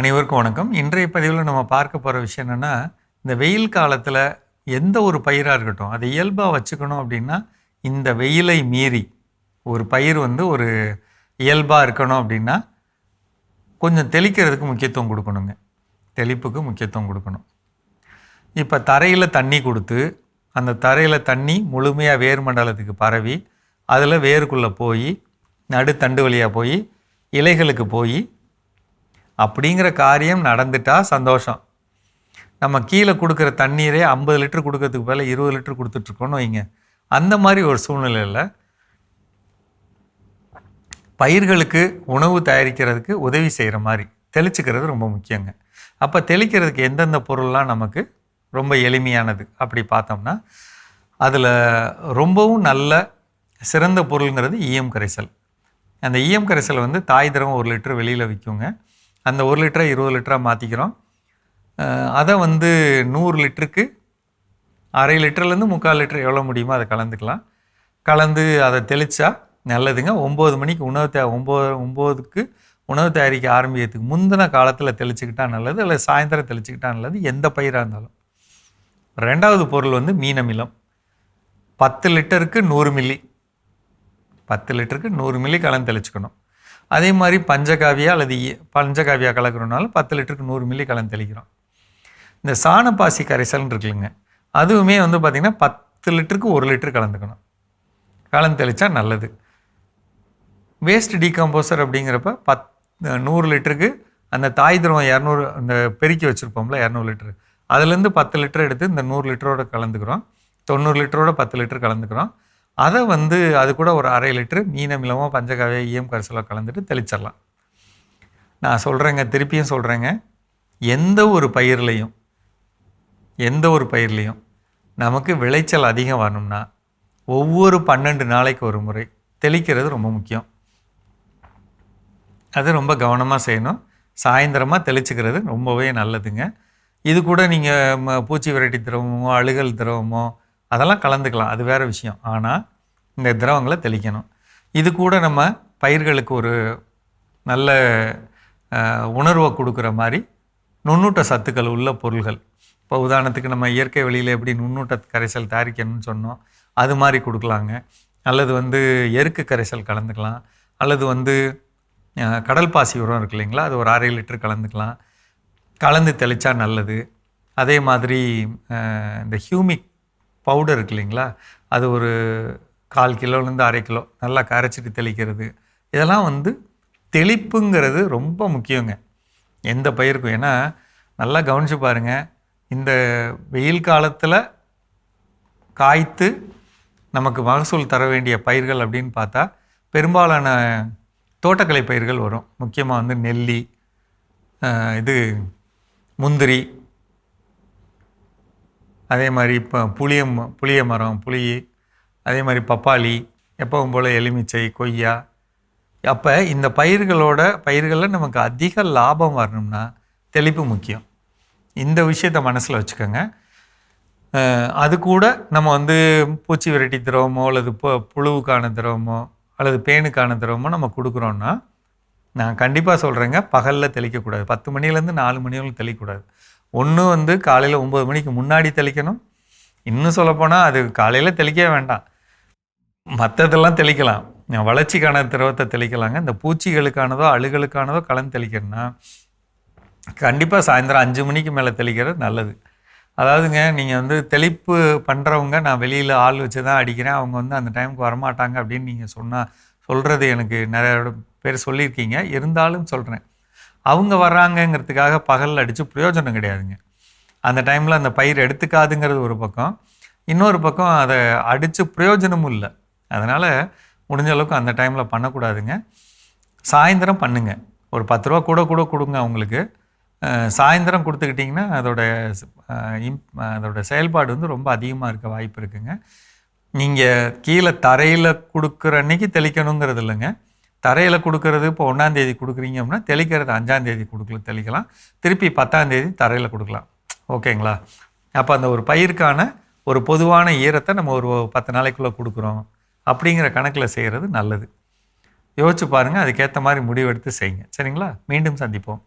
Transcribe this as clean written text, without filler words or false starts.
அனைவருக்கும் வணக்கம். இன்றைய பதிவில் நம்ம பார்க்க போகிற விஷயம் என்னென்னா, இந்த வெயில் காலத்தில் எந்த ஒரு பயிராக இருக்கட்டும், அதை இயல்பாக வச்சுக்கணும் அப்படின்னா, இந்த வெயிலை மீறி ஒரு பயிர் ஒரு இயல்பாக இருக்கணும் அப்படின்னா, கொஞ்சம் தெளிக்கிறதுக்கு முக்கியத்துவம் கொடுக்கணுங்க. தெளிப்புக்கு முக்கியத்துவம் கொடுக்கணும். இப்போ தரையில் தண்ணி கொடுத்து, அந்த தரையில் தண்ணி முழுமையாக வேர் மண்டலத்துக்கு பரவி, அதில் வேருக்குள்ளே போய், நடுத்தண்டு வழியாக போய், இலைகளுக்கு போய், அப்படிங்கிற காரியம் நடந்துட்டால் சந்தோஷம். நம்ம கீழே கொடுக்குற தண்ணீரே 50 லிட்டர் கொடுக்கறதுக்கு பதில் 20 லிட்டர் கொடுத்துட்ருக்கோன்னு வைங்க. அந்த மாதிரி ஒரு சூழ்நிலையில் பயிர்களுக்கு உணவு தயாரிக்கிறதுக்கு உதவி செய்கிற மாதிரி தெளிச்சுக்கிறது ரொம்ப முக்கியங்க. அப்போ தெளிக்கிறதுக்கு எந்தெந்த பொருள்லாம் நமக்கு ரொம்ப எளிமையானது அப்படி பார்த்தோம்னா, அதில் ரொம்பவும் நல்ல சிறந்த பொருளுங்கிறது ஈயம் கரைசல். அந்த ஈயம் கரைசல் தாய் திரவம் 1 லிட்டர் வெளியில் விற்குங்க. அந்த 1 லிட்டரை 20 லிட்டராக மாற்றிக்கிறோம். அதை 100 லிட்டருக்கு 1/2 லிட்டர்லேருந்து 3/4 லிட்டர் எவ்வளோ முடியுமோ அதை கலந்துக்கலாம். கலந்து அதை தெளித்தா நல்லதுங்க. 9 மணிக்கு ஒம்போதுக்கு உணவு தயாரிக்க ஆரம்பிக்கிறதுக்கு முந்தின காலத்தில் தெளிச்சுக்கிட்டால் நல்லது, இல்லை சாயந்தரம் தெளிச்சுக்கிட்டால் நல்லது, எந்த பயிராக இருந்தாலும். 2வது பொருள் மீன் அமிலம். 10 லிட்டருக்கு 100 மில்லி 10 லிட்டருக்கு 100 மில்லி கலந்து தெளிச்சுக்கணும். அதே மாதிரி பஞ்சகாவியா அல்லது பஞ்சகாவியா கலக்கிறோனாலும் 10 லிட்டருக்கு 100 மில்லி கலந்து தெளிக்கிறோம். இந்த சாணப்பாசி கரைசல்னு இருக்குல்லைங்க, அதுவுமே பார்த்திங்கன்னா 10 லிட்டருக்கு 1 லிட்டர் கலந்துக்கணும். கலந்து தெளித்தா நல்லது. வேஸ்ட் டீகம்போசர் அப்படிங்கிறப்ப 100 லிட்டருக்கு அந்த தாய் திரவம் 200, அந்த பெருக்கி வச்சுருப்போம்ல 200 லிட்டரு, அதுலேருந்து 10 லிட்டர் எடுத்து இந்த 100 லிட்டரோட கலந்துக்கிறோம். 90 லிட்டரோட 10 லிட்டர் கலந்துக்கிறோம். அதை அது கூட ஒரு 1/2 லிட்டரு மீன் அமிலமோ பஞ்சகாவியோ ஈயம் கரைசலோ கலந்துட்டு தெளிச்சிடலாம். நான் சொல்கிறேங்க, திருப்பியும் சொல்கிறேங்க, எந்த ஒரு பயிர்லையும் நமக்கு விளைச்சல் அதிகம் வரணும்னா ஒவ்வொரு 12 நாளைக்கு ஒரு முறை தெளிக்கிறது ரொம்ப முக்கியம். அது ரொம்ப கவனமாக செய்யணும். சாயந்தரமாக தெளிச்சுக்கிறது ரொம்பவே நல்லதுங்க. இது கூட நீங்கள் பூச்சி விரட்டி திரவமோ அழுகல் திரவமோ அதெல்லாம் கலந்துக்கலாம், அது வேறு விஷயம். ஆனால் இந்த திரவங்களை தெளிக்கணும். இது கூட நம்ம பயிர்களுக்கு ஒரு நல்ல உணர்வை கொடுக்குற மாதிரி நுண்ணூட்ட சத்துக்கள் உள்ள பொருள்கள். இப்போ உதாரணத்துக்கு நம்ம இயற்கை வழியில் எப்படி நுண்ணூட்ட கரைசல் தயாரிக்கணும்னு சொன்னோம், அது மாதிரி கொடுக்கலாங்க. அல்லது எருக்கு கரைசல் கலந்துக்கலாம். அல்லது கடல் பாசி உரம் இருக்கு இல்லைங்களா, அது ஒரு 1/2 லிட்டர் கலந்துக்கலாம். கலந்து தெளித்தா நல்லது. அதே மாதிரி இந்த ஹியூமிக் பவுடர் இருக்கு இல்லைங்களா, அது ஒரு 1/4 கிலோலேருந்து 1/2 கிலோ நல்லா கரைச்சிட்டு தெளிக்கிறது. இதெல்லாம் தெளிப்புங்கிறது ரொம்ப முக்கியங்க எந்த பயிருக்கும். ஏன்னா நல்லா கவனித்து பாருங்கள், இந்த வெயில் காலத்தில் காய்த்து நமக்கு மகசூல் தர வேண்டிய பயிர்கள் அப்படின்னு பார்த்தா பெரும்பாலான தோட்டக்கலை பயிர்கள் வரும். முக்கியமாக நெல்லி, முந்திரி, அதே மாதிரி இப்போ புளிய மரம், அதே மாதிரி பப்பாளி, எப்பவும் போல் எலுமிச்சை, கொய்யா. அப்போ இந்த பயிர்களில் நமக்கு அதிக லாபம் வரணும்னா தெளிப்பு முக்கியம். இந்த விஷயத்தை மனசில் வச்சுக்கோங்க. அது கூட நம்ம பூச்சி விரட்டி திரவமோ அல்லது புழுவுக்கான திரவமோ அல்லது பேனுக்கான திரவமோ நம்ம கொடுக்குறோன்னா, நான் கண்டிப்பாக சொல்கிறேங்க, பகலில் தெளிக்கக்கூடாது. 10 மணிலேருந்து 4 மணி வரைக்கும் தெளிக்கக்கூடாது. ஒன்று காலையில் 9 மணிக்கு முன்னாடி தெளிக்கணும். இன்னும் சொல்லப்போனால் அது காலையில் தெளிக்கவே வேண்டாம், மற்றதெல்லாம் தெளிக்கலாம். வளர்ச்சிக்கான திரவத்தை தெளிக்கலாங்க. இந்த பூச்சிகளுக்கானதோ அழுகலுக்கானதோ கலந்து தெளிக்கிறதுனா கண்டிப்பாக சாயந்தரம் 5 மணிக்கு மேலே தெளிக்கிறது நல்லது. அதாவதுங்க, நீங்கள் தெளிப்பு பண்ணுறவங்க நான் வெளியில் ஆள் வச்சு தான் அடிக்கிறேன், அவங்க அந்த டைமுக்கு வரமாட்டாங்க அப்படின்னு நீங்கள் சொல்கிறது எனக்கு நிறைய பேர் சொல்லியிருக்கீங்க. இருந்தாலும் சொல்கிறேன், அவங்க வர்றாங்கங்கிறதுக்காக பகலில் அடித்து பிரயோஜனம் கிடையாதுங்க. அந்த டைமில் அந்த பயிர் எடுத்துக்காதுங்கிறது ஒரு பக்கம், இன்னொரு பக்கம் அதை அடித்து பிரயோஜனமும் இல்லை. அதனால் முடிஞ்ச அளவுக்கு அந்த டைமில் பண்ணக்கூடாதுங்க. சாயந்தரம் பண்ணுங்கள். ஒரு 10 ரூபா கூட கொடுங்க அவங்களுக்கு. சாயந்தரம் கொடுத்துக்கிட்டிங்கன்னா அதோட செயல்பாடு ரொம்ப அதிகமாக இருக்க வாய்ப்பு இருக்குங்க. நீங்கள் கீழே தரையில் கொடுக்குற அன்றைக்கி தெளிக்கணுங்கிறது இல்லைங்க. தரையில் கொடுக்கறது இப்போ 1ஆம் தேதி கொடுக்குறீங்க அப்படின்னா தெளிக்கிறது 5ஆம் தேதி தெளிக்கலாம். திருப்பி 10ஆம் தேதி தரையில் கொடுக்கலாம். ஓகேங்களா? அப்போ அந்த ஒரு பயிருக்கான ஒரு பொதுவான ஈரத்தை நம்ம ஒரு 10 நாளைக்குள்ளே கொடுக்குறோம் அப்படிங்கிற கணக்கில் செய்கிறது நல்லது. யோசிச்சு பாருங்கள், அதுக்கேற்ற மாதிரி முடிவெடுத்து செய்யுங்க. சரிங்களா? மீண்டும் சந்திப்போம்.